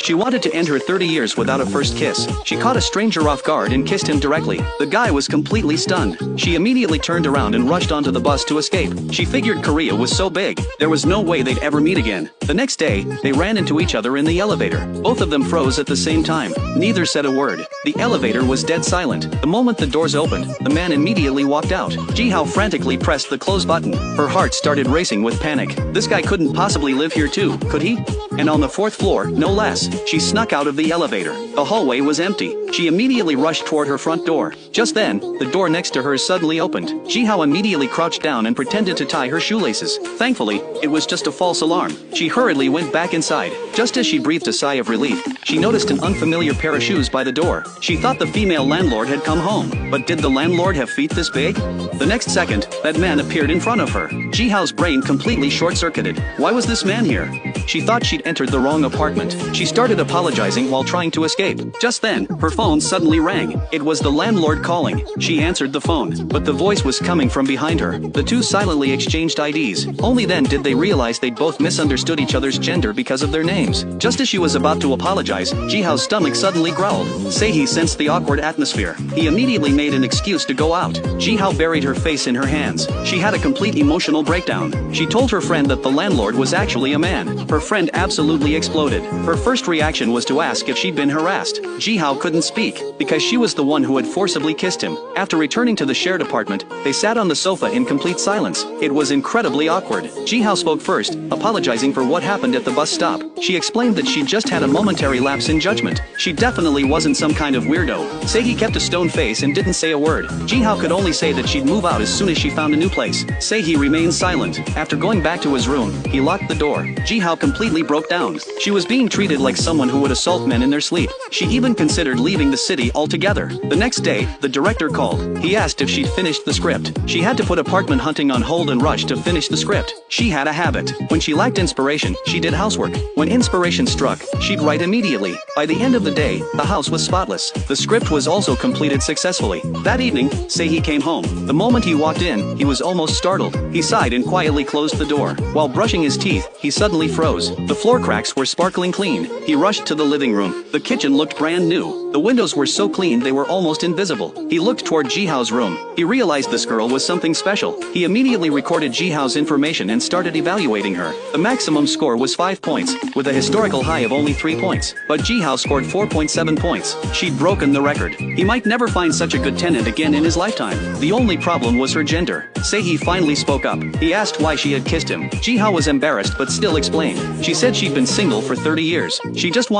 She wanted to end her 30 years without a first kiss. She caught a stranger off guard and kissed him directly. The guy was completely stunned. She immediately turned around and rushed onto the bus to escape. She figured Korea was so big, there was no way they'd ever meet again. The next day, they ran into each other in the elevator. Both of them froze at the same time. Neither said a word. The elevator was dead silent. The moment the doors opened, the man immediately walked out. Ji-hao frantically pressed the close button. Her heart started racing with panic. This guy couldn't possibly live here too, could he? And on the 4th floor, no less, she snuck out of the elevator. The hallway was empty. She immediately rushed toward her front door. Just then, the door next to hers suddenly opened. Ji-hao immediately crouched down and pretended to tie her shoelaces. Thankfully, it was just a false alarm. She hurriedly went back inside. Just as she breathed a sigh of relief, she noticed an unfamiliar pair of shoes by the door. She thought the female landlord had come home. But did the landlord have feet this big? The next second, that man appeared in front of her. Ji-hao's brain completely short-circuited. Why was this man here? She thought she'd entered the wrong apartment. She started apologizing while trying to escape. Just then, her phone suddenly rang. It was the landlord calling. She answered the phone, but the voice was coming from behind her. The two silently exchanged IDs. Only then did they realize they'd both misunderstood each other's gender because of their names. Just as she was about to apologize, Ji-hao's stomach suddenly growled. Sei-hee sensed the awkward atmosphere. He immediately made an excuse to go out. Ji-hao buried her face in her hands. She had a complete emotional breakdown. She told her friend that the landlord was actually a man. Her friend absolutely exploded. Her first reaction was to ask if she'd been harassed. Ji-hao couldn't speak, because she was the one who had forcibly kissed him. After returning to the shared apartment, they sat on the sofa in complete silence. It was incredibly awkward. Ji-hao spoke first, apologizing for what happened at the bus stop. She explained that she just had a momentary lapse in judgment. She definitely wasn't some kind of weirdo. Sei-hee kept a stone face and didn't say a word. Ji-hao could only say that she'd move out as soon as she found a new place. Sei-hee remained silent. After going back to his room, he locked the door. Ji-hao completely broke down. She was being treated like someone who would assault men in their sleep. She even considered leaving the city altogether. The next day, the director called. He asked if she'd finished the script. She had to put apartment hunting on hold and rush to finish the script. She had a habit. When she lacked inspiration, she did housework. When inspiration struck, she'd write immediately. By the end of the day, the house was spotless. The script was also completed successfully. That evening, Sei-hee came home. The moment he walked in, he was almost startled. He sighed and quietly closed the door. While brushing his teeth, he suddenly froze. The floor cracks were sparkling clean. He rushed to the living room. The kitchen looked brand new. The windows were so clean they were almost invisible. He looked toward Ji-hao's room. He realized this girl was something special. He immediately recorded Ji-hao's information and started evaluating her. The maximum score was 5 points, with a historical high of only 3 points. But Ji-hao scored 4.7 points. She'd broken the record. He might never find such a good tenant again in his lifetime. The only problem was her gender. Sei-hee finally spoke up. He asked why she had kissed him. Ji-hao was embarrassed but still explained. She said she'd been single for 30 years. She just wanted